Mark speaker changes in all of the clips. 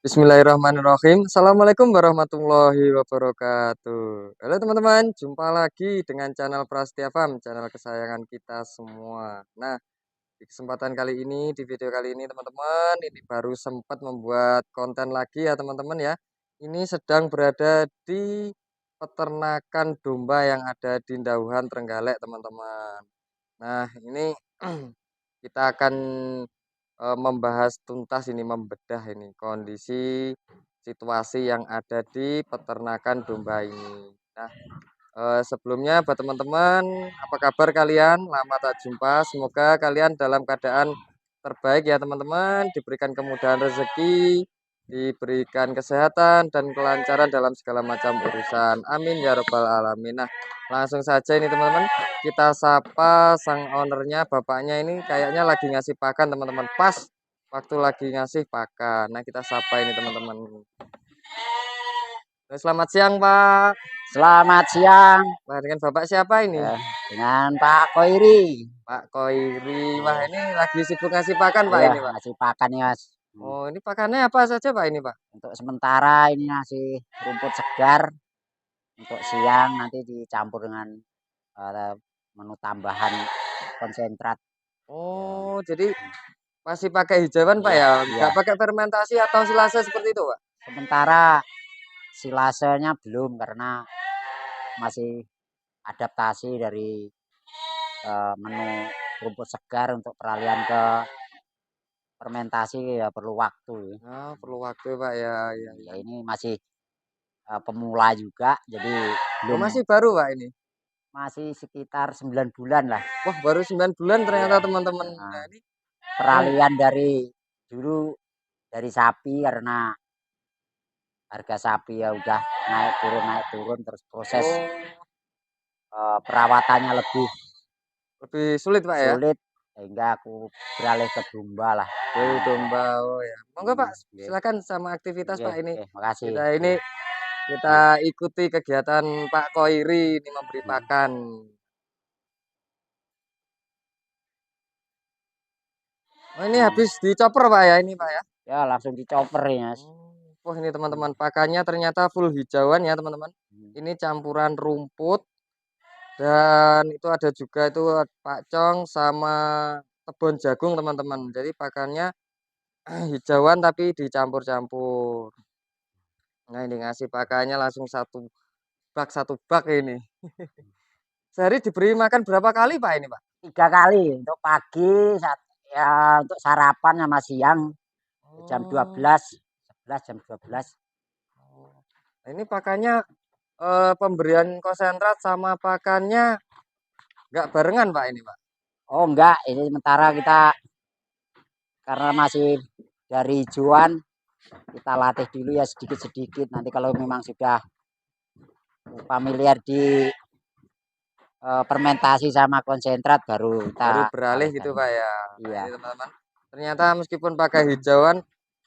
Speaker 1: Bismillahirrahmanirrahim. Assalamualaikum warahmatullahi wabarakatuh. Halo teman-teman, jumpa lagi dengan channel Prasetya Farm, channel kesayangan kita semua. Nah, di kesempatan kali ini, di video kali ini teman-teman, ini baru sempat membuat konten lagi ya teman-teman ya. Ini sedang berada di peternakan domba yang ada di Dauhan Trenggalek teman-teman. Nah, ini kita akan membahas tuntas ini, membedah ini kondisi situasi yang ada di peternakan domba ini. Nah, sebelumnya buat teman-teman, apa kabar kalian? Lama tak jumpa. Semoga kalian dalam keadaan terbaik ya teman-teman, diberikan kemudahan rezeki, diberikan kesehatan dan kelancaran dalam segala macam urusan. Amin ya robbal alamin. Nah, langsung saja ini teman-teman, kita sapa sang ownernya, bapaknya ini kayaknya lagi ngasih pakan teman-teman. Pas waktu lagi ngasih pakan. Nah, kita sapa ini teman-teman. Selamat siang Pak.
Speaker 2: Selamat siang,
Speaker 1: Nah, dengan Bapak siapa ini?
Speaker 2: dengan Pak Koiri.
Speaker 1: Pak Koiri. Wah,
Speaker 2: Iya,
Speaker 1: ini lagi sibuk ngasih pakan Pak
Speaker 2: iya,
Speaker 1: ini Pak.
Speaker 2: ngasih pakan nih Mas.
Speaker 1: Oh, ini pakannya apa saja Pak ini Pak?
Speaker 2: Untuk sementara ini ngasih rumput segar. Untuk siang nanti dicampur dengan eh, menu tambahan konsentrat. Ya,
Speaker 1: Oh, jadi masih pakai hijauan Pak
Speaker 2: iya,
Speaker 1: ya?
Speaker 2: iya.
Speaker 1: Nggak pakai fermentasi atau silase seperti itu Pak?
Speaker 2: Sementara silasenya belum karena masih adaptasi dari menu rumput segar untuk peralihan ke fermentasi ya perlu waktu.
Speaker 1: Nah, perlu waktu Pak ya. Ya,
Speaker 2: Ya
Speaker 1: ya.
Speaker 2: ini masih pemula juga, jadi
Speaker 1: Oh,
Speaker 2: belum.
Speaker 1: masih baru Pak ini.
Speaker 2: Masih sekitar 9 bulan lah.
Speaker 1: Wah, baru 9 bulan ternyata
Speaker 2: Iya.
Speaker 1: teman-teman.
Speaker 2: Heeh.
Speaker 1: Nah, ini
Speaker 2: Peralihan dari dulu dari sapi karena harga sapi ya udah naik turun terus proses
Speaker 1: oh,
Speaker 2: perawatannya lebih
Speaker 1: lebih sulit Pak ya?
Speaker 2: sulit sehingga aku beralih ke domba lah.
Speaker 1: Dari domba. Oh ya. Monggo Pak,
Speaker 2: Nggih.
Speaker 1: silakan sama aktivitas
Speaker 2: Nggih,
Speaker 1: Pak ini.
Speaker 2: nggih, makasih.
Speaker 1: Kita ini
Speaker 2: Nggih,
Speaker 1: kita
Speaker 2: nggih,
Speaker 1: ikuti kegiatan Pak Koiri ini memberi
Speaker 2: nggih.
Speaker 1: pakan. Oh, ini
Speaker 2: Hmm.
Speaker 1: habis dicoper Pak ya ini Pak ya.
Speaker 2: Ya langsung dicoper ya, Mas.
Speaker 1: Wah, ini teman-teman pakannya ternyata full hijauan ya teman-teman.
Speaker 2: Hmm.
Speaker 1: Ini campuran rumput dan itu ada juga itu pakcong sama kebun jagung teman-teman. Jadi pakannya hijauan tapi dicampur-campur. Nah, ini ngasih pakannya langsung satu bak ini. Sehari diberi makan berapa kali Pak ini Pak?
Speaker 2: 3 kali untuk pagi, ya untuk sarapan sama siang jam
Speaker 1: Oh,
Speaker 2: 12, 11 jam 12.
Speaker 1: oh. Nah, ini pakannya pemberian konsentrat sama pakannya nggak barengan Pak ini Pak.
Speaker 2: Oh enggak, ini sementara kita karena masih dari hijauan kita latih dulu ya sedikit-sedikit. Nanti kalau memang sudah familiar di fermentasi sama konsentrat baru kita
Speaker 1: Baru beralih
Speaker 2: alihkan.
Speaker 1: gitu Pak ya. Nah,
Speaker 2: Iya.
Speaker 1: ini teman-teman. Ternyata meskipun pakai hijauan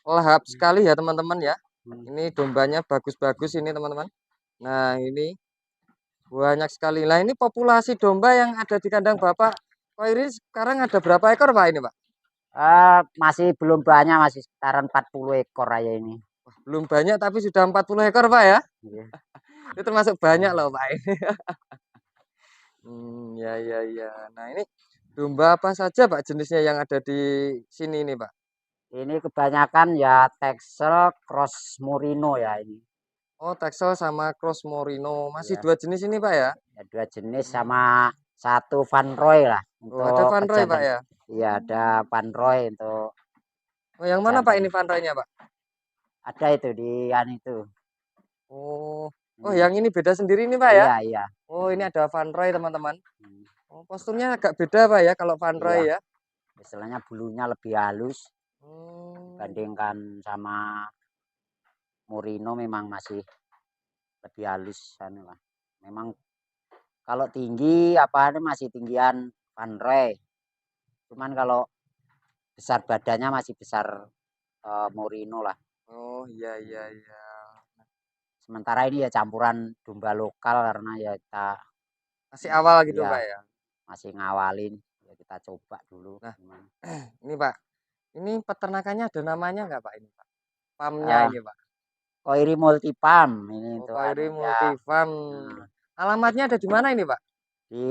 Speaker 1: lahap sekali ya teman-teman ya. Ini dombanya bagus-bagus ini teman-teman. Nah, ini banyak sekali. Nah, ini populasi domba yang ada di kandang Bapak. Pak ini sekarang ada berapa ekor Pak ini Pak?
Speaker 2: Masih belum banyak, masih sekitaran 40 ekor aja ini.
Speaker 1: Belum banyak tapi sudah 40 ekor Pak ya.
Speaker 2: Iya.
Speaker 1: Itu termasuk banyak loh Pak ini. Ya ya ya. Nah, ini domba apa saja Pak jenisnya yang ada di sini ini Pak?
Speaker 2: Ini kebanyakan ya Texel Cross Merino ya ini.
Speaker 1: Oh, Texel sama Cross Morino. Masih
Speaker 2: Ya,
Speaker 1: dua jenis ini Pak ya?
Speaker 2: ya dua jenis
Speaker 1: Hmm.
Speaker 2: sama satu Van Roy lah
Speaker 1: Oh, ada
Speaker 2: untuk
Speaker 1: Van Roy Pak
Speaker 2: pejantan.
Speaker 1: ya?
Speaker 2: Iya ada Van Roy untuk
Speaker 1: Oh, yang mana Pak
Speaker 2: pejantan.
Speaker 1: ini Van Roy-nya Pak?
Speaker 2: Ada itu di itu.
Speaker 1: Oh, oh
Speaker 2: Hmm.
Speaker 1: yang ini beda sendiri ini Pak ya?
Speaker 2: Iya, iya.
Speaker 1: Oh, ini ada Van Roy teman-teman.
Speaker 2: Hmm.
Speaker 1: Oh, posturnya agak beda Pak ya kalau Van Roy
Speaker 2: Iya,
Speaker 1: ya?
Speaker 2: istilahnya bulunya lebih halus
Speaker 1: Hmm.
Speaker 2: dibandingkan sama Murino memang masih lebih halus anu lah. Memang kalau tinggi apa ini masih tinggian Van Roy. Cuman kalau besar badannya masih besar Murino lah.
Speaker 1: Oh, iya iya iya.
Speaker 2: Sementara ini ya campuran domba lokal karena ya kita
Speaker 1: Masih awal gitu
Speaker 2: ya
Speaker 1: Pak ya?
Speaker 2: masih ngawalin ya kita coba dulu
Speaker 1: Nah,
Speaker 2: gimana.
Speaker 1: ini Pak, ini peternakannya ada namanya nggak Pak ini Pak? farm-nya
Speaker 2: Ah,
Speaker 1: ini, Pak?
Speaker 2: Koiri Multifarm ini
Speaker 1: Oh,
Speaker 2: untuk
Speaker 1: Koiri
Speaker 2: anunya.
Speaker 1: Multifarm.
Speaker 2: Nah,
Speaker 1: Alamatnya ada di mana ini, Pak?
Speaker 2: di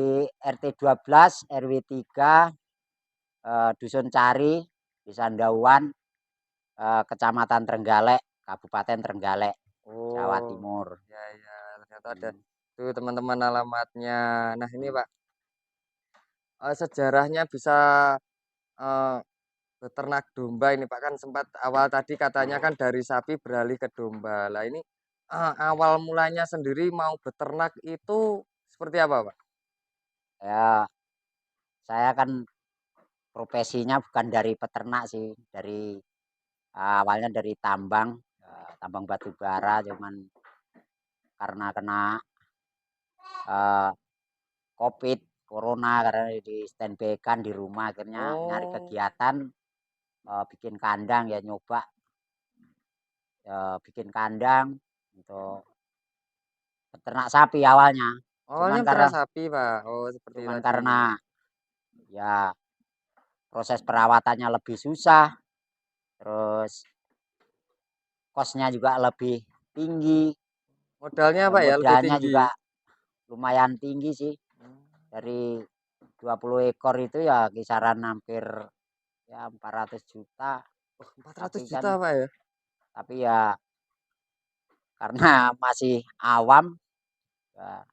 Speaker 2: RT 12 RW 3 Dusun Cari, Desa Ndauan, Kecamatan Trenggalek, Kabupaten Trenggalek, Jawa
Speaker 1: Oh,
Speaker 2: Timur.
Speaker 1: ya ya, ternyata ada
Speaker 2: Hmm.
Speaker 1: tuh teman-teman alamatnya. Nah, ini, Pak, sejarahnya bisa eh, beternak domba ini, Pak, kan sempat awal tadi katanya kan dari sapi beralih ke domba. Lah ini awal mulanya sendiri mau beternak itu seperti apa, Pak?
Speaker 2: Ya, saya kan profesinya bukan dari peternak sih, dari awalnya dari tambang, tambang batu bara, cuman karena kena eh, COVID, corona, karena di standby kan di rumah, akhirnya nyari
Speaker 1: Oh,
Speaker 2: kegiatan, bikin kandang ya nyoba, bikin kandang untuk peternak sapi awalnya.
Speaker 1: awalnya
Speaker 2: Cuman karena
Speaker 1: beternak sapi, Pak. Oh, seperti
Speaker 2: cuman
Speaker 1: tadi.
Speaker 2: karena ya proses perawatannya lebih susah, terus kosnya juga lebih tinggi,
Speaker 1: Modalnya, Pak, ya lebih
Speaker 2: modalnya
Speaker 1: tinggi.
Speaker 2: juga lumayan tinggi sih. Dari 20 ekor itu ya kisaran hampir ya 400 juta.
Speaker 1: Oh, 400
Speaker 2: Tapi kan
Speaker 1: juta, Pak, ya?
Speaker 2: tapi ya karena masih awam, ya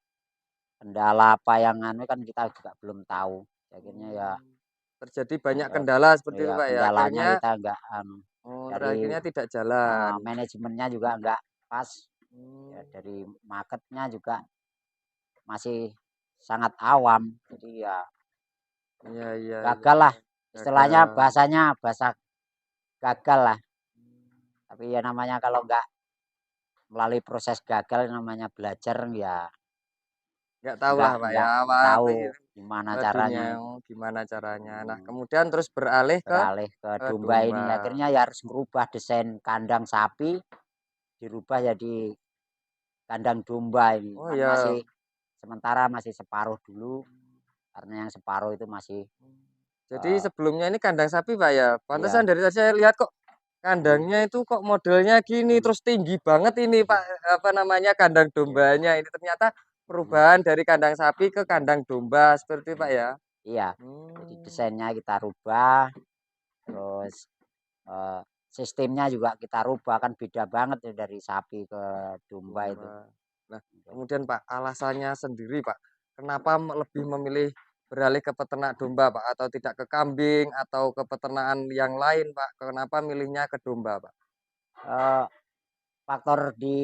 Speaker 2: kendala apa yang anu kan kita juga belum tahu. Akhirnya ya,
Speaker 1: Hmm, terjadi banyak
Speaker 2: ya,
Speaker 1: kendala seperti itu,
Speaker 2: ya
Speaker 1: Pak, ya.
Speaker 2: kendalanya
Speaker 1: Akhirnya
Speaker 2: kita enggak dari
Speaker 1: akhirnya tidak jalan.
Speaker 2: manajemennya juga enggak pas.
Speaker 1: Hmm,
Speaker 2: Ya dari marketnya juga masih sangat awam. Jadi ya
Speaker 1: iya iya iya.
Speaker 2: gagal lah. Istilahnya
Speaker 1: Gagal.
Speaker 2: bahasanya bahasa gagal lah. Tapi ya namanya kalau enggak melalui proses gagal namanya belajar ya
Speaker 1: Nggak tahu lah, Pak, ya,
Speaker 2: enggak
Speaker 1: apa
Speaker 2: tahu
Speaker 1: itu
Speaker 2: gimana
Speaker 1: dunia
Speaker 2: caranya itu.
Speaker 1: gimana caranya. Nah,
Speaker 2: Hmm,
Speaker 1: kemudian terus beralih
Speaker 2: beralih ke
Speaker 1: ke
Speaker 2: domba
Speaker 1: domba.
Speaker 2: ini akhirnya ya harus merubah desain kandang sapi dirubah jadi kandang domba ini
Speaker 1: Oh,
Speaker 2: kan
Speaker 1: ya.
Speaker 2: masih sementara masih separuh dulu karena yang separuh itu masih
Speaker 1: Jadi
Speaker 2: eh,
Speaker 1: sebelumnya ini kandang sapi, Pak, ya? Pantesan
Speaker 2: iya.
Speaker 1: dari tadi saya lihat kok
Speaker 2: Hmm,
Speaker 1: kandangnya itu kok modelnya gini,
Speaker 2: hmm,
Speaker 1: terus tinggi banget ini,
Speaker 2: hmm,
Speaker 1: Pak, apa namanya, kandang
Speaker 2: iya.
Speaker 1: dombanya ini. Ternyata
Speaker 2: Hmm,
Speaker 1: perubahan dari kandang sapi ke kandang domba seperti itu, Pak,
Speaker 2: hmm.
Speaker 1: ya?
Speaker 2: Iya, jadi
Speaker 1: Hmm,
Speaker 2: desainnya kita rubah, terus eh, sistemnya juga kita rubah kan beda banget ya dari sapi ke domba itu.
Speaker 1: domba. Nah, kemudian, Pak, alasannya sendiri, Pak, kenapa lebih memilih beralih ke peternak domba, Pak, atau tidak ke kambing atau ke peternakan yang lain, Pak? Kenapa milihnya ke domba, Pak?
Speaker 2: Eh, Faktor di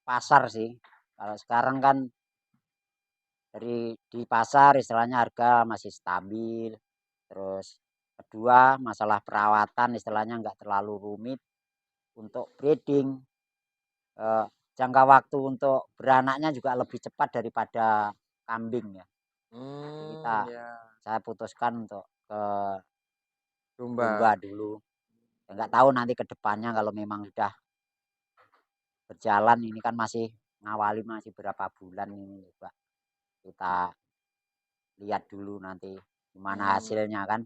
Speaker 2: pasar sih. Kalau sekarang kan di pasar istilahnya harga masih stabil. Terus kedua masalah perawatan istilahnya nggak terlalu rumit untuk breeding. Eh, Jangka waktu untuk beranaknya juga lebih cepat daripada kambing ya. Jadi
Speaker 1: Ya,
Speaker 2: saya putuskan untuk ke domba
Speaker 1: domba.
Speaker 2: dulu. Ya, nggak tahu nanti ke depannya kalau memang sudah berjalan ini kan masih ngawali masih berapa bulan ini coba kita lihat dulu nanti gimana
Speaker 1: Hmm.
Speaker 2: hasilnya kan.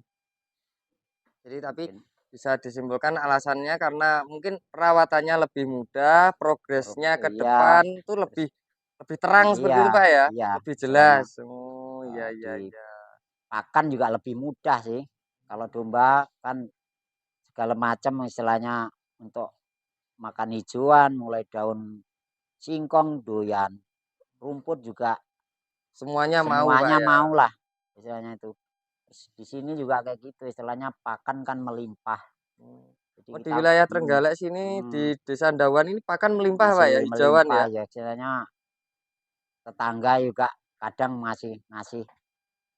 Speaker 1: Jadi tapi
Speaker 2: Mungkin
Speaker 1: bisa disimpulkan alasannya karena mungkin perawatannya lebih mudah, progresnya ke
Speaker 2: iya
Speaker 1: depan tuh
Speaker 2: terus
Speaker 1: lebih lebih terang seperti
Speaker 2: iya
Speaker 1: itu, Pak, ya?
Speaker 2: iya
Speaker 1: Lebih
Speaker 2: istilahnya
Speaker 1: jelas. Oh, iya iya
Speaker 2: di
Speaker 1: iya.
Speaker 2: pakan juga lebih mudah sih. Kalau domba kan segala macam istilahnya untuk makan hijauan mulai daun singkong doyan rumput juga
Speaker 1: Semuanya mau, Pak,
Speaker 2: semuanya
Speaker 1: ya?
Speaker 2: mau lah istilahnya itu. Terus di sini juga kayak gitu istilahnya pakan kan melimpah.
Speaker 1: Hmm.
Speaker 2: Jadi
Speaker 1: Oh, di
Speaker 2: kita
Speaker 1: wilayah Trenggalek sini di Desa Ndawan ini pakan melimpah, Pak,
Speaker 2: masih
Speaker 1: ya? Hijauan
Speaker 2: melimpah
Speaker 1: ya?
Speaker 2: ya istilahnya tetangga juga kadang masih ngasih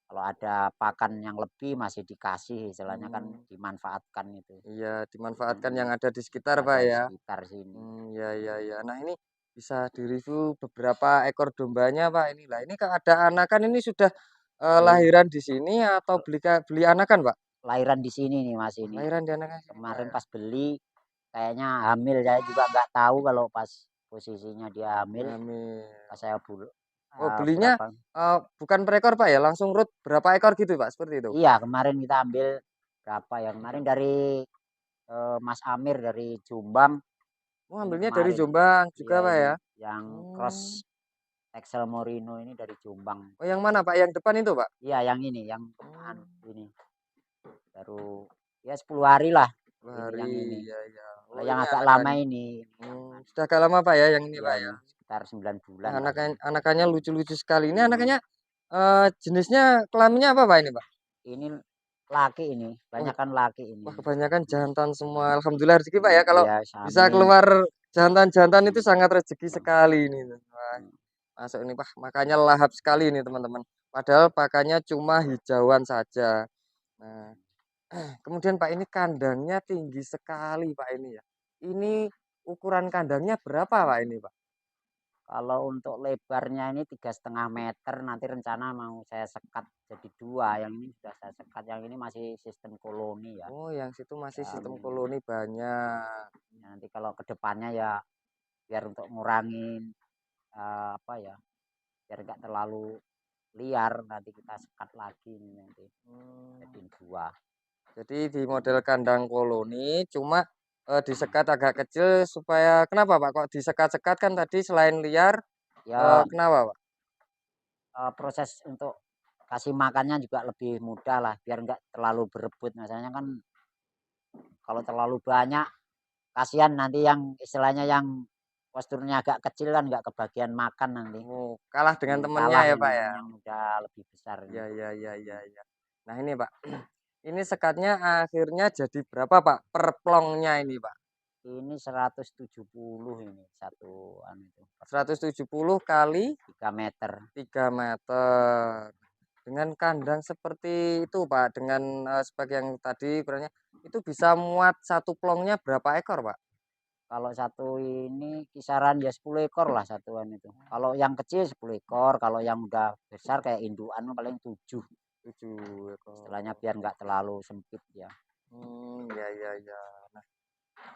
Speaker 2: kalau ada pakan yang lebih masih dikasih istilahnya kan
Speaker 1: Hmm.
Speaker 2: dimanfaatkan itu.
Speaker 1: Iya, dimanfaatkan yang
Speaker 2: Mm,
Speaker 1: ada di sekitar, Pak,
Speaker 2: ada di
Speaker 1: ya?
Speaker 2: sekitar sini.
Speaker 1: Ya ya ya. Nah, ini bisa direview beberapa ekor dombanya, Pak, ini lah. Ini ada anakan ini sudah
Speaker 2: Ini
Speaker 1: lahiran di sini atau beli anakan, Pak?
Speaker 2: lahiran di sini nih Mas
Speaker 1: Oh,
Speaker 2: ini.
Speaker 1: lahiran di anakan sini, Pak,
Speaker 2: Kemarin
Speaker 1: ya.
Speaker 2: pas beli kayaknya hamil saya juga nggak tahu kalau pas posisinya dia hamil
Speaker 1: Hamil.
Speaker 2: pas saya
Speaker 1: Oh, belinya
Speaker 2: berapa.
Speaker 1: bukan per ekor, Pak, ya? Langsung berapa ekor gitu, Pak? Seperti itu.
Speaker 2: Iya kemarin kita ambil berapa ya kemarin dari Mas Amir dari Jombang
Speaker 1: Oh,
Speaker 2: ini
Speaker 1: ambilnya dari
Speaker 2: kemarin.
Speaker 1: Jombang juga,
Speaker 2: Iya
Speaker 1: Pak,
Speaker 2: ini
Speaker 1: ya?
Speaker 2: yang
Speaker 1: Oh.
Speaker 2: cross Texel Morino ini dari Jombang.
Speaker 1: Oh, yang mana, Pak? Yang depan itu, Pak?
Speaker 2: Iya yang ini, yang
Speaker 1: Oh,
Speaker 2: ini baru ya 10 hari lah ini
Speaker 1: hari,
Speaker 2: yang ini.
Speaker 1: ya ya.
Speaker 2: Kalau
Speaker 1: Oh,
Speaker 2: yang
Speaker 1: ini
Speaker 2: agak lama
Speaker 1: anakan.
Speaker 2: ini,
Speaker 1: Sudah agak lama, Pak, ya, yang ini,
Speaker 2: iya
Speaker 1: Pak, ya?
Speaker 2: ini sekitar 9
Speaker 1: Wah,
Speaker 2: bulan lah ini.
Speaker 1: anakannya lucu-lucu sekali. Ini
Speaker 2: Heeh.
Speaker 1: anakannya jenisnya kelaminnya apa, Pak, ini, Pak?
Speaker 2: Ini laki ini,
Speaker 1: Oh,
Speaker 2: banyak kan laki ini.
Speaker 1: wah, kebanyakan jantan semua. Alhamdulillah rezeki, Pak, ya. Kalau
Speaker 2: Iya,
Speaker 1: bisa
Speaker 2: amin.
Speaker 1: keluar jantan-jantan itu sangat rezeki sekali ini. Wah,
Speaker 2: Hmm.
Speaker 1: masuk ini, Pak. Makanya lahap sekali ini, teman-teman. Padahal pakannya cuma hijauan saja. Nah, kemudian Pak ini kandangnya tinggi sekali Pak ini ya. Ini ukuran kandangnya berapa Pak ini Pak?
Speaker 2: Kalau untuk lebarnya ini 3,5 meter, nanti rencana mau saya sekat jadi 2. Yang ini sudah saya sekat, yang ini masih sistem koloni ya.
Speaker 1: Oh, yang situ masih
Speaker 2: Ya,
Speaker 1: sistem koloni banyak.
Speaker 2: nanti kalau ke depannya ya biar untuk ngurangin apa ya, biar enggak terlalu liar, nanti kita sekat lagi ini nanti
Speaker 1: Hmm,
Speaker 2: jadi 2.
Speaker 1: jadi di model kandang koloni cuma disekat agak kecil supaya kenapa Pak? Kok disekat-sekat kan tadi selain liar
Speaker 2: Ya
Speaker 1: kenapa Pak?
Speaker 2: proses untuk kasih makannya juga lebih mudah lah, biar enggak terlalu berebut. Misalnya kan kalau terlalu banyak, kasihan nanti yang istilahnya yang posturnya agak kecil kan nggak kebagian makan nanti.
Speaker 1: Oh, kalah dengan temennya
Speaker 2: Kalah
Speaker 1: ya Pak
Speaker 2: ini kan
Speaker 1: ya?
Speaker 2: yang udah lebih besar ini.
Speaker 1: Ya ya ya ya ya. Nah ini Pak, ini sekatnya akhirnya jadi berapa Pak per plongnya ini Pak?
Speaker 2: Ini 170 ini satu anu itu,
Speaker 1: 170 kali
Speaker 2: 3 meter.
Speaker 1: 3 meter. Dengan kandang seperti itu, Pak, dengan, sebagai yang tadi ukurannya, itu bisa muat satu plongnya berapa ekor, Pak?
Speaker 2: Kalau satu ini kisaran ya 10 ekor lah satuan itu. Kalau yang kecil 10 ekor, kalau yang udah besar kayak indukan mah paling 7.
Speaker 1: 7
Speaker 2: Istilahnya
Speaker 1: ekor.
Speaker 2: biar nggak terlalu sempit ya.
Speaker 1: Ya ya ya. Nah,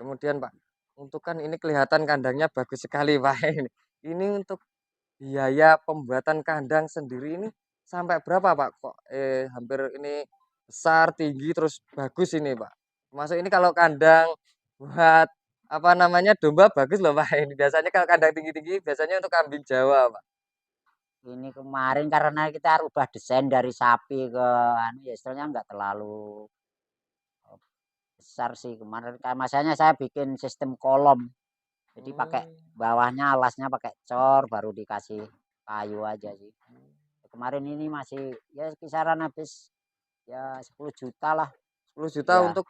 Speaker 1: kemudian, Pak, untuk kan ini kelihatan kandangnya bagus sekali, Pak, ini. Ini untuk biaya pembuatan kandang sendiri ini sampai berapa, Pak? Kok, hampir ini besar, tinggi, terus bagus ini, Pak? Masuk ini kalau kandang buat, apa namanya, domba bagus loh, Pak, ini. Biasanya kalau kandang tinggi-tinggi biasanya untuk kambing Jawa, Pak.
Speaker 2: Ini kemarin karena kita rubah desain dari sapi ke anu ya istilahnya nggak terlalu besar sih kemarin. Kayak masanya saya bikin sistem kolom. Jadi pakai
Speaker 1: Oh,
Speaker 2: bawahnya alasnya pakai cor baru dikasih kayu aja sih. Kemarin ini masih ya kisaran habis ya 10 juta lah.
Speaker 1: 10 juta
Speaker 2: Ya,
Speaker 1: untuk,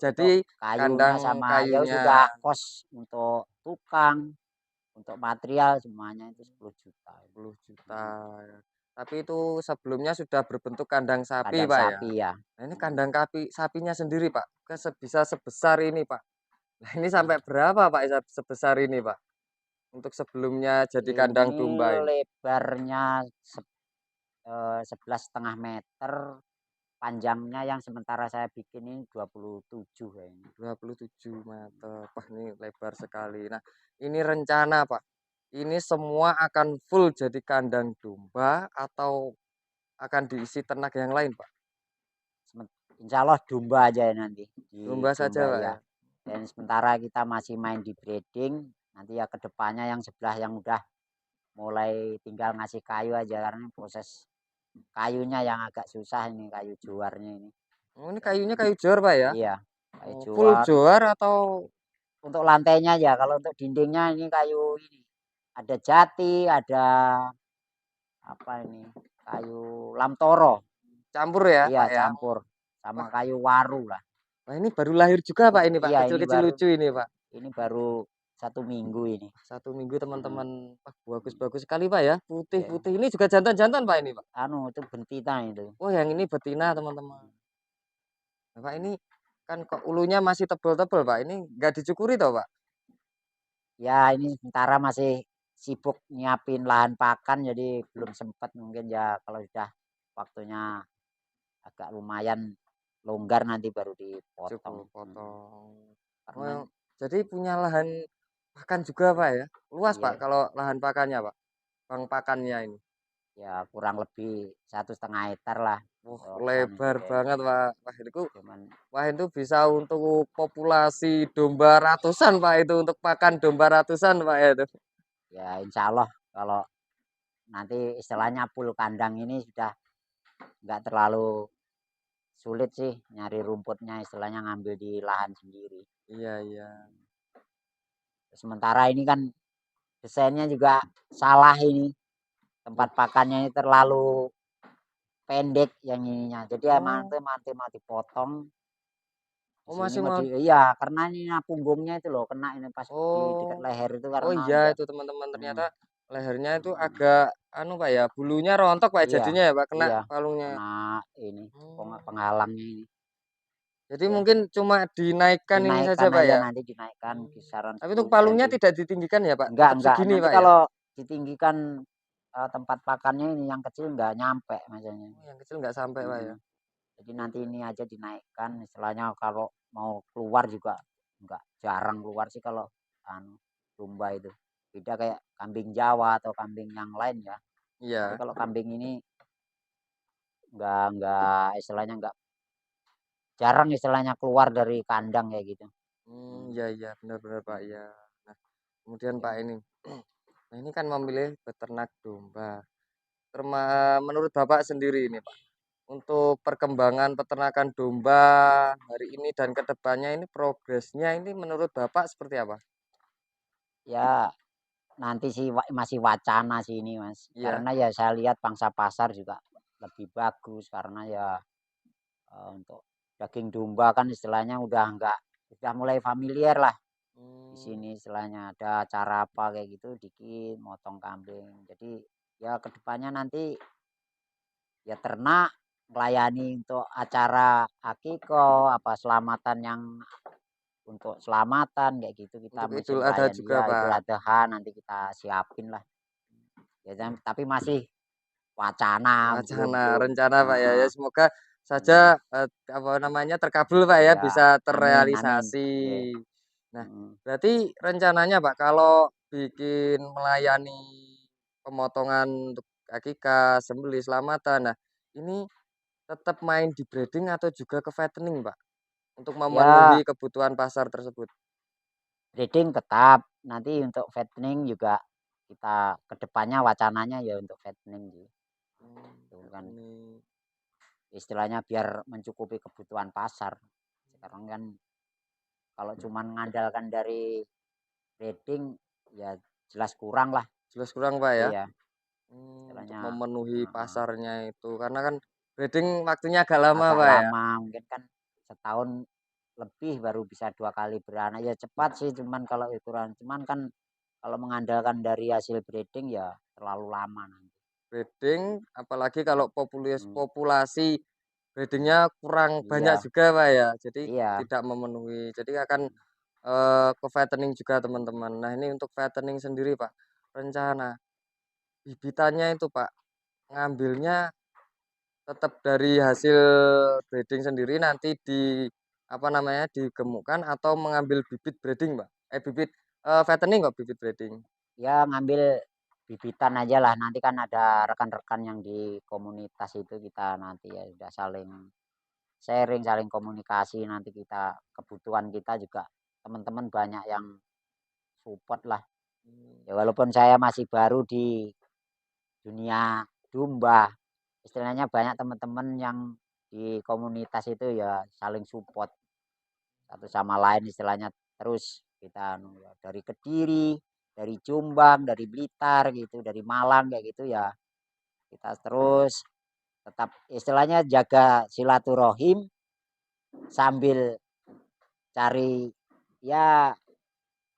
Speaker 1: jadi
Speaker 2: untuk kayunya
Speaker 1: kandang
Speaker 2: sama ya
Speaker 1: kayunya.
Speaker 2: sudah kos untuk tukang, untuk material semuanya itu 10 juta.
Speaker 1: 10 juta. Ya. Tapi itu sebelumnya sudah berbentuk kandang sapi,
Speaker 2: Kandang
Speaker 1: Pak, ya?
Speaker 2: sapi ya.
Speaker 1: Nah, ini kandang sapinya sendiri, Pak, bisa sebesar ini, Pak. Nah, ini sampai berapa, Pak, sebesar ini, Pak? Untuk sebelumnya jadi kandang
Speaker 2: Ini
Speaker 1: domba ini?
Speaker 2: lebarnya 11,5 meter, panjangnya yang sementara saya bikin ini 27 kayaknya.
Speaker 1: 27 meter. Wah, ini lebar sekali. Nah, ini rencana, Pak. Ini semua akan full jadi kandang domba atau akan diisi ternak yang lain, Pak?
Speaker 2: Insya Allah domba aja ya nanti di
Speaker 1: Domba saja,
Speaker 2: domba
Speaker 1: Pak,
Speaker 2: ya.
Speaker 1: ya?
Speaker 2: Dan sementara kita masih main di breeding, nanti ya kedepannya yang sebelah yang udah mulai tinggal ngasih kayu aja karena proses kayunya yang agak susah ini kayu juarnya ini.
Speaker 1: Oh, ini kayunya kayu jor, Pak, ya?
Speaker 2: Iya, kayu
Speaker 1: Oh, full
Speaker 2: juar.
Speaker 1: jor atau
Speaker 2: Untuk lantainya ya, kalau untuk dindingnya ini kayu ini. Ada jati, ada apa ini? Kayu lamtoro.
Speaker 1: campur ya,
Speaker 2: Iya,
Speaker 1: Pak, ya?
Speaker 2: campur sama
Speaker 1: Wah,
Speaker 2: kayu waru lah.
Speaker 1: wah ini baru lahir juga, Pak, ini, Pak,
Speaker 2: Iya,
Speaker 1: kecil-kecil lucu ini, Pak.
Speaker 2: ini baru 1 minggu ini.
Speaker 1: 1 minggu,
Speaker 2: Heeh,
Speaker 1: teman-teman. Wah, bagus-bagus sekali, Pak, ya.
Speaker 2: iya.
Speaker 1: Putih-putih. Ini juga jantan-jantan, Pak, ini, Pak?
Speaker 2: Anu itu betina itu.
Speaker 1: Oh, yang ini betina, teman-teman. Nah, Pak, ini kan kok ulunya masih tebel-tebel, Pak. Ini nggak dicukuri toh, Pak?
Speaker 2: Ya ini sementara masih sibuk nyiapin lahan pakan jadi belum sempat mungkin ya kalau sudah waktunya agak lumayan longgar nanti baru dipotong.
Speaker 1: Cukup potong.
Speaker 2: Karena
Speaker 1: Oh, jadi punya lahan pakan juga, Pak, ya? Luas, Pak,
Speaker 2: iya
Speaker 1: kalau lahan pakannya, Pak? Bang pakannya ini.
Speaker 2: ya kurang lebih 1,5 hektar lah.
Speaker 1: Wah,
Speaker 2: Program
Speaker 1: lebar
Speaker 2: iya,
Speaker 1: banget, Pak.
Speaker 2: cuman
Speaker 1: Wah, itu bisa untuk populasi domba ratusan, Pak, itu untuk pakan domba ratusan, Pak, ya itu.
Speaker 2: ya insya Allah kalau nanti istilahnya full kandang ini sudah nggak terlalu sulit sih nyari rumputnya istilahnya ngambil di lahan sendiri.
Speaker 1: Iya, iya.
Speaker 2: Sementara ini kan desainnya juga salah ini.
Speaker 1: Wah,
Speaker 2: Tempat pakannya ini terlalu pendek yang ininya. Jadi emang
Speaker 1: oh,
Speaker 2: itu mati dipotong. Di
Speaker 1: oh
Speaker 2: sini
Speaker 1: masih
Speaker 2: mau
Speaker 1: mau,
Speaker 2: di iya karena ini punggungnya itu loh kena ini pas di dekat
Speaker 1: oh,
Speaker 2: leher itu
Speaker 1: oh
Speaker 2: karena
Speaker 1: iya
Speaker 2: udah
Speaker 1: itu teman-teman
Speaker 2: hmm,
Speaker 1: ternyata lehernya itu
Speaker 2: hmm,
Speaker 1: agak, anu Pak ya, bulunya rontok Pak
Speaker 2: iya
Speaker 1: jadinya ya Pak, kena
Speaker 2: iya
Speaker 1: palungnya.
Speaker 2: kena ini
Speaker 1: Oh,
Speaker 2: penghalangnya ini.
Speaker 1: jadi
Speaker 2: Ya
Speaker 1: mungkin cuma dinaikkan ini saja
Speaker 2: dinaikkan
Speaker 1: Pak
Speaker 2: aja
Speaker 1: ya?
Speaker 2: nanti dinaikkan
Speaker 1: Hmm.
Speaker 2: kisaran
Speaker 1: Tapi untuk
Speaker 2: 10
Speaker 1: palungnya
Speaker 2: senti.
Speaker 1: tidak ditinggikan ya Pak? Tetap
Speaker 2: Enggak,
Speaker 1: segini
Speaker 2: nanti
Speaker 1: Pak ya?
Speaker 2: kalau ditinggikan tempat pakannya ini yang kecil enggak nyampe masanya.
Speaker 1: Oh, yang kecil nggak sampai Pak ya?
Speaker 2: Mm. Jadi nanti ini aja dinaikkan istilahnya kalau mau keluar juga enggak jarang keluar sih kalau anu domba itu. Beda kayak kambing Jawa atau kambing yang lain ya. Jadi
Speaker 1: Iya.
Speaker 2: kalau kambing ini enggak istilahnya enggak jarang istilahnya keluar dari kandang kayak gitu. Hmm,
Speaker 1: Iya iya, benar-benar Pak,
Speaker 2: hmm,
Speaker 1: ya. Nah, kemudian Pak
Speaker 2: ya.
Speaker 1: ini, nah ini kan memilih beternak domba. Menurut Bapak sendiri ini Pak, untuk perkembangan peternakan domba hari ini dan kedepannya ini progresnya ini menurut Bapak seperti apa?
Speaker 2: Ya nanti sih masih wacana sih ini Mas.
Speaker 1: Iya.
Speaker 2: Karena ya saya lihat pangsa pasar juga lebih bagus karena ya untuk daging domba kan istilahnya udah mulai familiar lah di
Speaker 1: Hmm,
Speaker 2: sini istilahnya ada cara apa kayak gitu dikit motong kambing. Jadi ya kedepannya nanti ya ternak melayani untuk acara akikah apa selamatan yang untuk selamatan kayak gitu kita
Speaker 1: untuk
Speaker 2: masih
Speaker 1: Idul Adha
Speaker 2: melayani
Speaker 1: juga
Speaker 2: ya Idul
Speaker 1: Pak.
Speaker 2: Adha nanti kita siapin lah. Ya kan, tapi masih wacana belum
Speaker 1: Wacana,
Speaker 2: belum.
Speaker 1: rencana Pak ya.
Speaker 2: Heeh,
Speaker 1: Ya semoga saja
Speaker 2: hmm,
Speaker 1: apa namanya terkabul Pak ya,
Speaker 2: iya,
Speaker 1: bisa
Speaker 2: amin amin.
Speaker 1: terrealisasi.
Speaker 2: Iya,
Speaker 1: Nah,
Speaker 2: mhm.
Speaker 1: berarti rencananya Pak kalau bikin melayani pemotongan untuk akikah, sembelih, selamatan. Nah, ini tetap main di breeding atau juga ke fattening Pak? Untuk
Speaker 2: Ya
Speaker 1: memenuhi kebutuhan pasar tersebut.
Speaker 2: breeding tetap, nanti untuk fattening juga kita kedepannya wacananya ya untuk fattening sih. Itu kan
Speaker 1: Fattening.
Speaker 2: istilahnya biar mencukupi kebutuhan pasar. Sekarang kan kalau cuman mengandalkan dari breeding ya jelas kurang lah.
Speaker 1: Jelas kurang Pak ya?
Speaker 2: Iya,
Speaker 1: Untuk
Speaker 2: istilahnya
Speaker 1: memenuhi
Speaker 2: heeh,
Speaker 1: pasarnya itu. Karena kan breeding waktunya agak lama
Speaker 2: agak
Speaker 1: Pak ya?
Speaker 2: lama mungkin kan setahun lebih baru bisa 2 kali beranak. Ya cepat sih cuman kalau ukuran cuman kan kalau mengandalkan dari hasil breeding ya terlalu lama nanti.
Speaker 1: Breeding, apalagi kalau
Speaker 2: Mmm,
Speaker 1: populasi breedingnya kurang banyak
Speaker 2: iya
Speaker 1: juga, Pak, ya. Jadi
Speaker 2: iya,
Speaker 1: tidak memenuhi. Jadi akan,
Speaker 2: mmm,
Speaker 1: ke fattening juga, teman-teman. Nah, ini untuk fattening sendiri, Pak, rencana bibitannya itu, Pak, ngambilnya tetap dari hasil breeding sendiri nanti apa namanya, digemukkan atau mengambil bibit breeding, Pak? Bibit, fattening kok, bibit breeding?
Speaker 2: ya ngambil bibitan aja lah nanti kan ada rekan-rekan yang di komunitas itu kita nanti ya udah saling sharing, saling komunikasi nanti kita kebutuhan kita juga teman-teman banyak yang support lah.
Speaker 1: Mmm,
Speaker 2: Ya walaupun saya masih baru di dunia domba, istilahnya banyak teman-teman yang di komunitas itu ya saling support satu sama lain istilahnya terus kita anu ya dari Kediri, dari Jombang, dari Blitar gitu, dari Malang kayak gitu ya kita terus tetap istilahnya jaga silaturahim sambil cari ya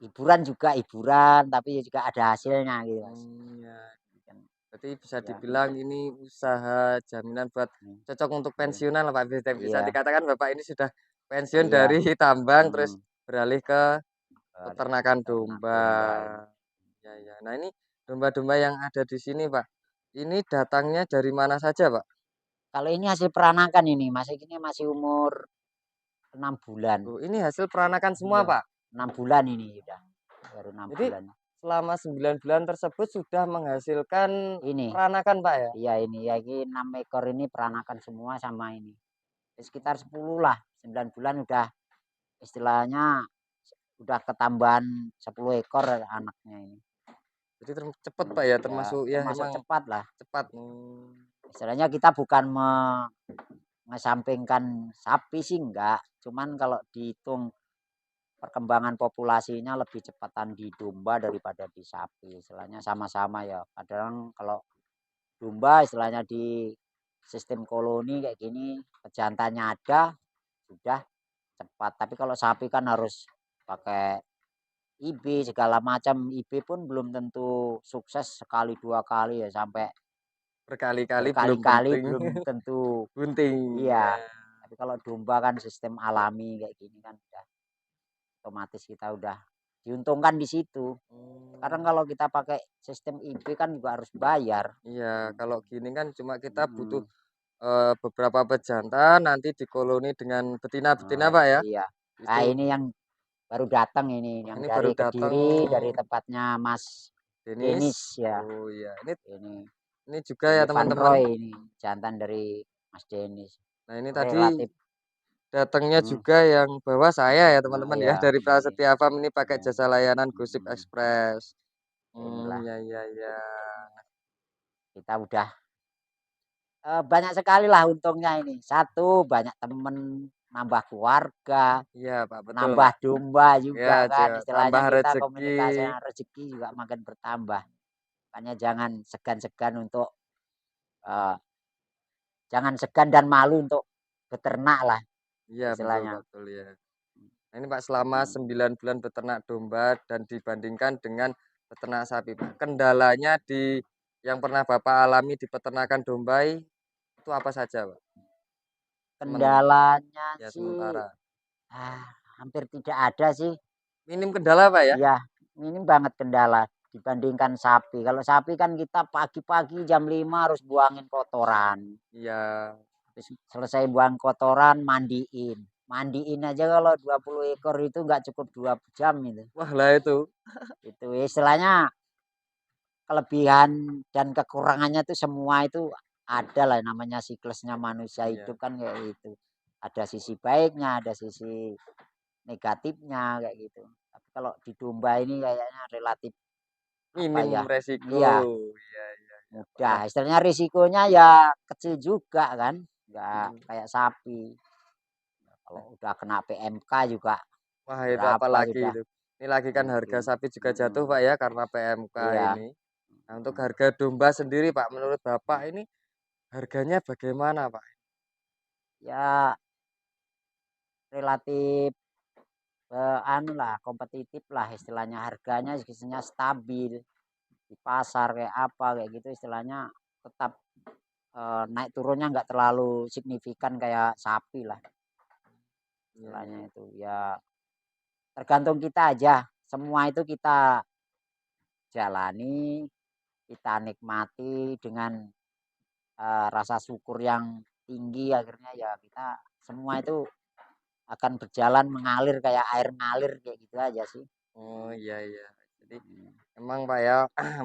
Speaker 2: hiburan juga hiburan tapi juga ada hasilnya gitu Mas.
Speaker 1: ya.
Speaker 2: Kan
Speaker 1: Berarti bisa
Speaker 2: ya,
Speaker 1: dibilang ini usaha jaminan buat
Speaker 2: hmm,
Speaker 1: cocok untuk
Speaker 2: iya,
Speaker 1: pensiunan lah Pak, bisa
Speaker 2: iya,
Speaker 1: dikatakan Bapak ini sudah pensiun
Speaker 2: iya,
Speaker 1: dari tambang terus
Speaker 2: hmm,
Speaker 1: beralih ke peternakan
Speaker 2: peternak
Speaker 1: domba.
Speaker 2: domba ini.
Speaker 1: Ya ya. Nah ini domba-domba yang ada di sini Pak, ini datangnya dari mana saja Pak?
Speaker 2: Kalau ini hasil peranakan ini, ini masih umur 6 bulan.
Speaker 1: Oh ini hasil peranakan semua
Speaker 2: Iya,
Speaker 1: Pak?
Speaker 2: 6 bulan ini udah, baru 6
Speaker 1: Jadi
Speaker 2: bulan.
Speaker 1: selama 9 bulan tersebut sudah menghasilkan
Speaker 2: Ini,
Speaker 1: peranakan, Pak, ya?
Speaker 2: iya ini ya ini 6 ekor ini peranakan semua sama ini. Sekitar 10 lah, 9 bulan udah istilahnya udah ketambahan 10 ekor anaknya ini.
Speaker 1: Jadi cepet, Pak, ya,
Speaker 2: Ya
Speaker 1: termasuk ya
Speaker 2: termasuk
Speaker 1: emang
Speaker 2: cepat lah.
Speaker 1: cepat.
Speaker 2: Istilahnya kita bukan mengesampingkan sapi sih enggak, cuman kalau dihitung perkembangan populasinya lebih cepatan di domba daripada di sapi. Istilahnya sama-sama ya. Kadang kalau domba istilahnya di sistem koloni kayak gini, pejantannya ada, sudah cepat. Tapi kalau sapi kan harus pakai IB segala macam. IB pun belum tentu sukses sekali dua kali ya sampai
Speaker 1: Berkali-kali belum
Speaker 2: berkali-kali
Speaker 1: penting.
Speaker 2: belum tentu.
Speaker 1: Bunting, ya.
Speaker 2: Iya. Tapi kalau domba kan sistem alami kayak gini kan udah otomatis kita udah diuntungkan di situ. Sekarang
Speaker 1: Mmm,
Speaker 2: kalau kita pakai sistem IB kan juga harus bayar.
Speaker 1: iya, kalau gini kan cuma kita butuh,
Speaker 2: Mhm.
Speaker 1: beberapa pejantan nanti dikoloni dengan betina-betina,
Speaker 2: Oh,
Speaker 1: Pak, ya?
Speaker 2: iya. Nah,
Speaker 1: Itu
Speaker 2: ini yang baru datang ini, yang
Speaker 1: ini baru
Speaker 2: dari
Speaker 1: datang
Speaker 2: Kediri, dari tempatnya Mas
Speaker 1: Denis.
Speaker 2: Denis ya.
Speaker 1: Oh, iya, ini juga ya,
Speaker 2: Ini Van
Speaker 1: teman-teman.
Speaker 2: Roy ini, jantan dari Mas Denis.
Speaker 1: Nah, ini tadi
Speaker 2: Relatif.
Speaker 1: datangnya
Speaker 2: Hmm,
Speaker 1: juga yang bawa saya ya,
Speaker 2: nah,
Speaker 1: teman-teman, ya,
Speaker 2: ya,
Speaker 1: dari
Speaker 2: ini,
Speaker 1: Prasetya Farm ini pakai
Speaker 2: ya,
Speaker 1: jasa layanan Gosip
Speaker 2: hmm,
Speaker 1: Express.
Speaker 2: inilah
Speaker 1: Ya, ya, ya.
Speaker 2: kita udah banyak sekali lah untungnya ini. Satu, banyak temen, nambah keluarga,
Speaker 1: Iya, Pak, betul,
Speaker 2: nambah
Speaker 1: Pak.
Speaker 2: domba
Speaker 1: Ya,
Speaker 2: juga kan.
Speaker 1: tambah
Speaker 2: Istilahnya kita
Speaker 1: rezeki.
Speaker 2: komunikasi rezeki juga makin bertambah. Makanya eh, jangan segan dan malu untuk beternak lah
Speaker 1: Iya, betul,
Speaker 2: istilahnya.
Speaker 1: Pak, betul, ya. Nah, ini, Pak, selama
Speaker 2: Hmm.
Speaker 1: 9 bulan beternak domba dan dibandingkan dengan beternak sapi, Pak, kendalanya yang pernah Bapak alami di peternakan domba itu apa saja, Pak?
Speaker 2: Kendalanya
Speaker 1: Ya,
Speaker 2: sih
Speaker 1: sementara.
Speaker 2: hampir tidak ada sih.
Speaker 1: Minim kendala, Pak, ya?
Speaker 2: Iya, ini banget kendala dibandingkan sapi. Kalau sapi kan kita pagi-pagi jam 5 harus buangin kotoran.
Speaker 1: Iya.
Speaker 2: Terus selesai buang kotoran, mandiin. Mandiin aja kalau 20 ekor itu nggak cukup 2 jam itu.
Speaker 1: Wah, lah itu.
Speaker 2: Itu istilahnya kelebihan dan kekurangannya itu semua itu ada lah namanya siklusnya manusia hidup
Speaker 1: Iya.
Speaker 2: kan kayak gitu. Ada sisi baiknya, ada sisi negatifnya kayak gitu. Tapi kalau di domba ini kayaknya relatif apa
Speaker 1: Minim
Speaker 2: ya?
Speaker 1: resiko.
Speaker 2: Iya,
Speaker 1: Iya, iya, iya, Pak.
Speaker 2: mudah.
Speaker 1: Nah,
Speaker 2: Istilahnya risikonya ya kecil juga kan, nggak
Speaker 1: mhm.
Speaker 2: kayak sapi. Kalau
Speaker 1: Nah,
Speaker 2: udah kena PMK juga
Speaker 1: wah, itu
Speaker 2: berapa
Speaker 1: apalagi
Speaker 2: sudah
Speaker 1: itu. Ini lagi kan harga
Speaker 2: itu.
Speaker 1: sapi juga jatuh,
Speaker 2: Mm-mm.
Speaker 1: Pak, ya, karena PMK
Speaker 2: Iya.
Speaker 1: ini. Nah, untuk
Speaker 2: Mm-mm.
Speaker 1: harga domba sendiri, Pak, menurut Bapak ini harganya bagaimana, Pak?
Speaker 2: Ya relatif anu lah kompetitif lah istilahnya harganya istilahnya stabil di pasar kayak apa kayak gitu istilahnya tetap naik turunnya nggak terlalu signifikan kayak sapi lah
Speaker 1: Iya,
Speaker 2: istilahnya
Speaker 1: iya.
Speaker 2: itu ya tergantung kita aja semua itu kita jalani kita nikmati dengan rasa syukur yang tinggi akhirnya ya kita semua itu akan berjalan mengalir kayak air ngalir kayak gitu aja sih.
Speaker 1: Oh, iya, iya. Jadi emang, Pak, ya,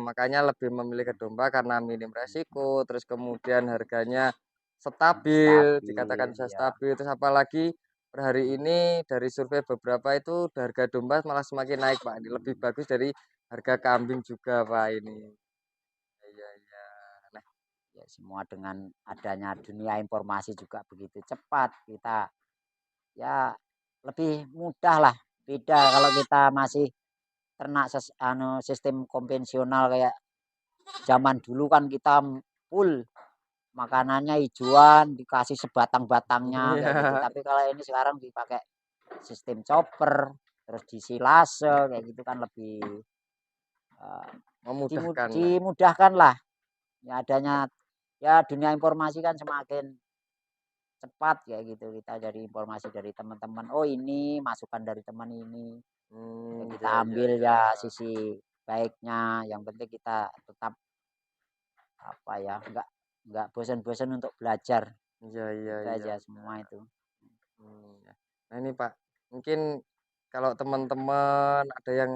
Speaker 1: makanya lebih memilih ke domba karena minim resiko, terus kemudian harganya stabil, dikatakan
Speaker 2: Stabil
Speaker 1: bisa
Speaker 2: ya.
Speaker 1: stabil, terus apalagi per hari ini dari survei beberapa itu harga domba malah semakin naik, Pak. Ini lebih bagus dari harga kambing juga, Pak, ini. Iya, iya. Nah,
Speaker 2: Ya semua dengan adanya dunia informasi juga begitu cepat kita ya lebih mudah lah. Beda kalau kita masih ternak sistem konvensional kayak zaman dulu kan kita full makanannya hijauan dikasih sebatang-batangnya kayak gitu.
Speaker 1: iya,
Speaker 2: Tapi kalau ini sekarang dipakai sistem chopper terus disilase kayak gitu kan lebih eh,
Speaker 1: memudahkan lah.
Speaker 2: dimudahkan lah. Ya adanya ya dunia informasi kan semakin cepat kayak gitu kita dari informasi dari teman-teman oh ini masukan dari teman ini ya kita
Speaker 1: Iya, iya,
Speaker 2: ambil
Speaker 1: iya.
Speaker 2: ya sisi baiknya yang penting kita tetap apa ya nggak bosan-bosan untuk belajar
Speaker 1: Iya, iya,
Speaker 2: itu
Speaker 1: iya.
Speaker 2: aja semua itu.
Speaker 1: Ya. Nah, ini, Pak, mungkin kalau teman-teman ada yang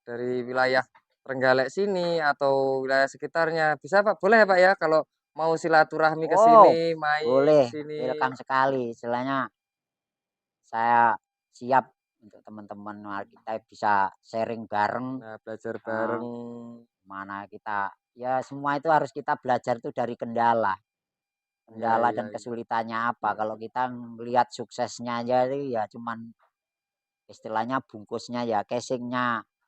Speaker 1: dari wilayah Trenggalek sini atau wilayah sekitarnya. Bisa Pak? Boleh ya Pak ya kalau mau silaturahmi ke
Speaker 2: Oh,
Speaker 1: sini, main ke
Speaker 2: boleh,
Speaker 1: sini?
Speaker 2: welcome sekali. Istilahnya saya siap untuk teman-teman, mari kita bisa sharing bareng,
Speaker 1: Nah, belajar
Speaker 2: eee,
Speaker 1: bareng.
Speaker 2: mana kita ya semua itu harus kita belajar tuh dari kendala.
Speaker 1: Iya
Speaker 2: Kendala
Speaker 1: iya
Speaker 2: dan
Speaker 1: iya.
Speaker 2: kesulitannya apa, kalau kita melihat suksesnya aja itu ya cuman istilahnya bungkusnya ya casingnya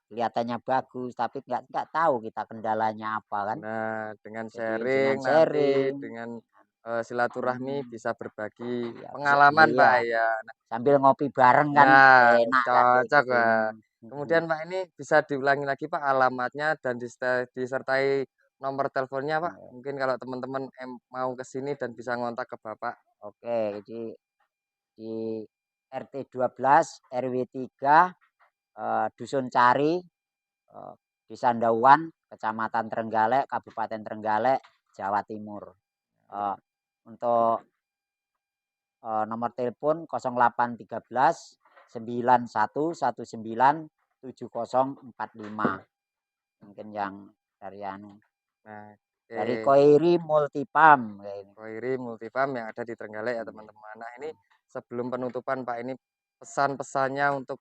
Speaker 2: kelihatannya bagus, tapi nggak tahu kita kendalanya apa kan.
Speaker 1: Nah, dengan
Speaker 2: Jadi dengan
Speaker 1: sharing nanti,
Speaker 2: sharing,
Speaker 1: dengan, silaturahmi
Speaker 2: mhm,
Speaker 1: bisa berbagi
Speaker 2: iya
Speaker 1: pengalaman Pak
Speaker 2: iya,
Speaker 1: ya.
Speaker 2: sambil ngopi bareng kan
Speaker 1: Nah,
Speaker 2: enak kan kayak
Speaker 1: cocok,
Speaker 2: gitu.
Speaker 1: Wak.
Speaker 2: Mhm,
Speaker 1: Kemudian Pak ini bisa diulangi lagi Pak alamatnya dan disertai nomor teleponnya Pak.
Speaker 2: oke.
Speaker 1: Mungkin kalau teman-teman mau ke sini dan bisa ngontak ke Bapak.
Speaker 2: Oke, di RT 12 RW 3, Dusun Cari, Desa Ndauan, Kecamatan Trenggalek, Kabupaten Trenggalek, Jawa Timur. Eee, untuk, nomor telepon 0813 91197045. Mungkin yang dari
Speaker 1: Nah,
Speaker 2: dari
Speaker 1: oke.
Speaker 2: Koiri Multifarm kayak ini.
Speaker 1: Koiri Multifarm yang ada di Trenggalek ya
Speaker 2: Mhm,
Speaker 1: teman-teman. Nah ini sebelum penutupan Pak ini pesan-pesannya untuk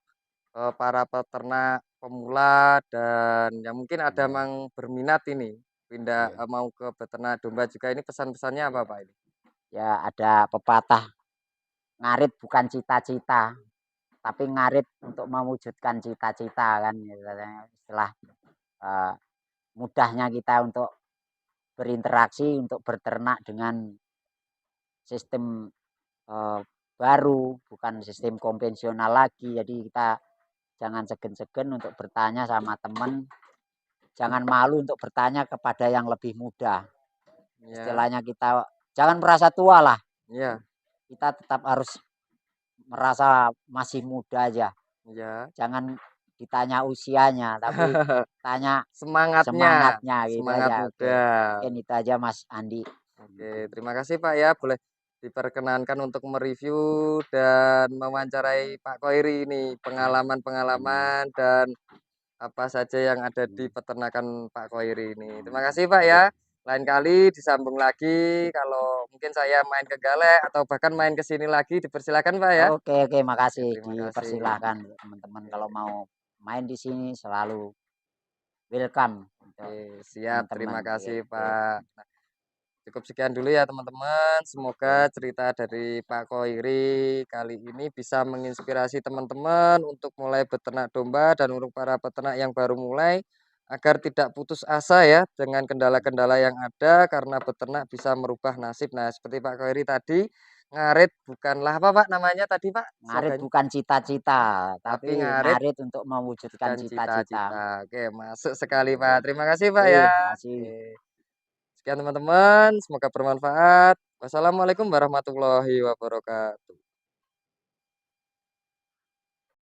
Speaker 1: para peternak pemula dan yang mungkin ada
Speaker 2: iya
Speaker 1: yang berminat ini pindah
Speaker 2: iya
Speaker 1: mau ke peternak domba juga ini pesan-pesannya apa
Speaker 2: iya.
Speaker 1: Pak ini?
Speaker 2: Ya ada pepatah, "Ngarit bukan cita-cita, tapi ngarit untuk mewujudkan cita-cita," kan istilahnya istilah, eee, mudahnya kita untuk berinteraksi, untuk berternak dengan sistem, eee, baru, bukan sistem konvensional lagi. Jadi kita jangan segen-segen untuk bertanya sama teman, jangan malu untuk bertanya kepada yang lebih muda.
Speaker 1: Ya,
Speaker 2: Istilahnya kita jangan merasa tua lah,
Speaker 1: ya,
Speaker 2: kita tetap harus merasa masih muda aja.
Speaker 1: ya.
Speaker 2: Jangan ditanya usianya, tapi tanya
Speaker 1: Semangatnya,
Speaker 2: semangatnya gitu
Speaker 1: semangat
Speaker 2: aja.
Speaker 1: muda.
Speaker 2: Oke, mungkin itu aja Mas Andi.
Speaker 1: Oke, terima kasih Pak ya, boleh diperkenankan untuk mereview dan mewawancarai Pak Koiri ini,
Speaker 2: Hmm,
Speaker 1: pengalaman-pengalaman dan apa saja yang ada di
Speaker 2: hmm,
Speaker 1: peternakan Pak Koiri ini. Terima
Speaker 2: hmm.
Speaker 1: kasih Pak
Speaker 2: Oke,
Speaker 1: ya. Lain kali disambung lagi kalau mungkin saya main ke Galek atau bahkan main ke sini lagi dipersilakan Pak ya.
Speaker 2: oke,
Speaker 1: Oke,
Speaker 2: makasih.
Speaker 1: terima kasih.
Speaker 2: Dipersilahkan teman-teman kalau
Speaker 1: Oke,
Speaker 2: mau main di sini selalu welcome untuk
Speaker 1: oke, siap.
Speaker 2: teman-teman.
Speaker 1: Terima
Speaker 2: Oke,
Speaker 1: kasih
Speaker 2: oke.
Speaker 1: Pak. Cukup sekian dulu ya teman-teman.
Speaker 2: Oke.
Speaker 1: Semoga cerita dari Pak Koiri kali ini bisa menginspirasi teman-teman untuk mulai beternak domba dan untuk para peternak yang baru mulai agar tidak putus asa ya dengan kendala-kendala yang ada karena beternak bisa merubah nasib. Nah, seperti Pak Koiri tadi, ngarit bukanlah apa Pak namanya tadi Pak
Speaker 2: Ngarit
Speaker 1: slogannya?
Speaker 2: bukan cita-cita, tapi
Speaker 1: Tapi ngarit
Speaker 2: ngarit untuk mewujudkan
Speaker 1: bukan
Speaker 2: cita-cita.
Speaker 1: cita-cita. Oke, masuk sekali Pak.
Speaker 2: Oke.
Speaker 1: Terima kasih Pak ya.
Speaker 2: Oke, makasih.
Speaker 1: Oke. Sekian teman-teman, semoga bermanfaat. Wassalamualaikum warahmatullahi wabarakatuh.